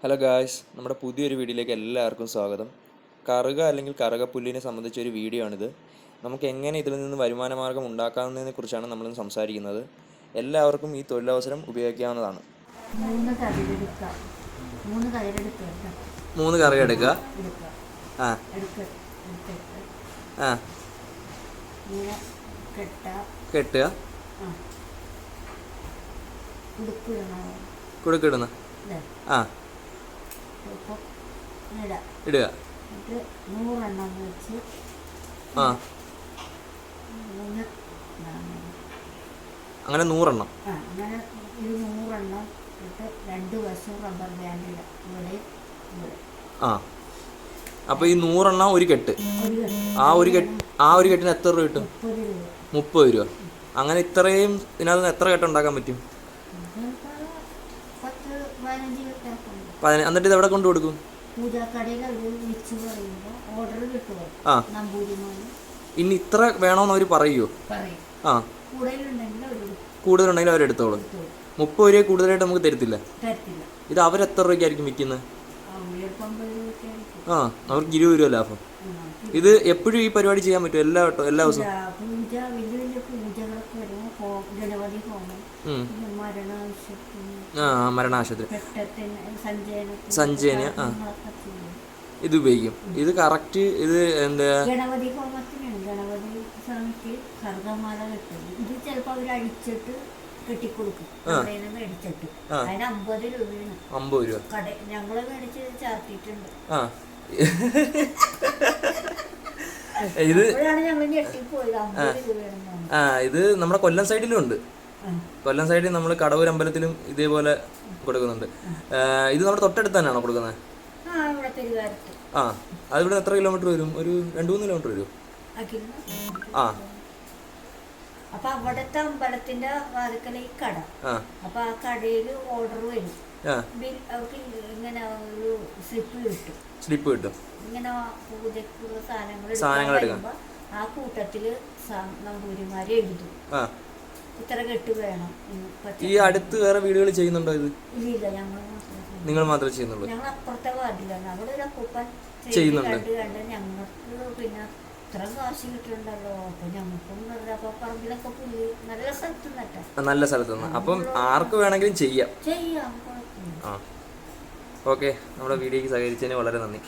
Hello guys, നമ്മുടെ പുതിയൊരു വീഡിയോയിലേക്ക് എല്ലാവർക്കും സ്വാഗതം. കറുക അല്ലെങ്കിൽ കറുകപ്പുല്ലിനെ സംബന്ധിച്ചൊരു വീഡിയോ ആണിത്. നമുക്ക് എങ്ങനെ ഇതിൽ നിന്ന് വരുമാന മാർഗം ഉണ്ടാക്കാവുന്നതിനെ കുറിച്ചാണ് നമ്മളിന്ന് സംസാരിക്കുന്നത്. എല്ലാവർക്കും ഈ തൊഴിലവസരം ഉപയോഗിക്കാവുന്നതാണ്. മൂന്ന് കറി എടുക്കുക. ആ ആ കെട്ടുക, കുടുക്കിടുന്ന ആ ഇടുക. ആ അങ്ങനെ 100 എണ്ണം. ആ അപ്പോൾ ഈ 100 എണ്ണം ഒരു കെട്ട്. ആ ഒരു കെട്ടിന് എത്ര രൂപ കിട്ടും? 30 രൂപ. അങ്ങനെ ഇത്രയും ഇതിനകത്ത് എത്ര കെട്ട് ഉണ്ടാക്കാൻ പറ്റും? എന്നിട്ട് ഇത് എവിടെ കൊണ്ടു കൊടുക്കും? ആ ഇനി ഇത്ര വേണോന്ന് അവർ പറയുമോ? ആ കൂടുതലുണ്ടെങ്കിൽ അവരെടുത്തോളും. 30 രൂപ കൂടുതലായിട്ട് നമുക്ക് തരത്തില്ല. ഇത് അവരെത്ര രൂപയ്ക്കായിരിക്കും വിൽക്കുന്നത്? ആ അവർക്ക് 20 രൂപ ലാഭം. ഇത് എപ്പോഴും ഈ പരിപാടി ചെയ്യാൻ പറ്റും? എല്ലാ ദിവസവും? മരണാശുപത്രി സഞ്ജയന് ഇത് ഉപയോഗിക്കും. ഇത് കറക്റ്റ്. ഇത് എന്താ ഗണപതി ഹോമത്തിനാണ്. ഗണപതി സ്വാമിക്ക് കറുകമാല കെട്ടുന്നത്. ഇത് ചിലപ്പോൾ അവർ അടിച്ചിട്ട് കെട്ടിക്കൊടുക്കും. മേടിച്ചിട്ട് അതിന് 50 രൂപയാണ്. 50 രൂപ കട ഞങ്ങള് മേടിച്ച് ചാർത്തിയിട്ടുണ്ട്. ഇത് ഞങ്ങൾ ഞെട്ടിപ്പോയത് 50 രൂപയാണ്. ഇത് നമ്മുടെ കൊല്ലം സൈഡിലും ഉണ്ട്. കൊല്ലം സൈഡിൽ നമ്മൾ കടവൂർ അമ്പലത്തിലും ഇതേപോലെ കൊടുക്കുന്നുണ്ട്. ഇത് നമ്മുടെ തൊട്ടടുത്ത് തന്നെയാണോ കൊടുക്കുന്നത്? ആ അതിവിടെ എത്ര കിലോമീറ്റർ വരും? ഒരു 2-3 കിലോമീറ്റർ വരും. ആ അപ്പൊ അവിടത്തെ അമ്പലത്തിന്റെ വാതിക്കല ഈ കട. അപ്പൊ ആ കടയില് ഓർഡർ വരും. അവർക്ക് ഇങ്ങനെ ഒരു സ്ലിപ്പ് കിട്ടും. ഇങ്ങനെ പൂജക്കുള്ള സാധനങ്ങൾ എടുക്കുമ്പോ ആ കൂട്ടത്തില് നമ്പൂരിമാര് എഴുതും ഇത്ര കെട്ട് വേണം. ഈ അടുത്ത് വേറെ വീടുകൾ ചെയ്യുന്നുണ്ടോ ഇത്? ഇല്ല, നിങ്ങൾ മാത്രമേ ചെയ്യുന്നുള്ളൂ? ഞങ്ങൾ അപ്പുറത്തെ വാർഡിലാണ്. അവിടെ ഒരു അപ്പൂപ്പൻ ചെയ്യുന്നുണ്ട്. ഞങ്ങൾക്ക് പിന്നെ ഇത്ര കാശ് കിട്ടുന്നുണ്ടല്ലോ. അപ്പൊ ഞങ്ങൾക്കും അപ്പൊ പറമ്പിലൊക്കെ പുല്ല് നല്ല സ്ഥലത്ത് നട്ടെ. നല്ല സ്ഥലത്ത് നിന്ന്. അപ്പം ആർക്ക് വേണമെങ്കിലും ചെയ്യാം. ചെയ്യാം. ഓക്കെ, നമ്മുടെ വീഡിയോക്ക് സഹകരിച്ചതിന് വളരെ നന്ദി.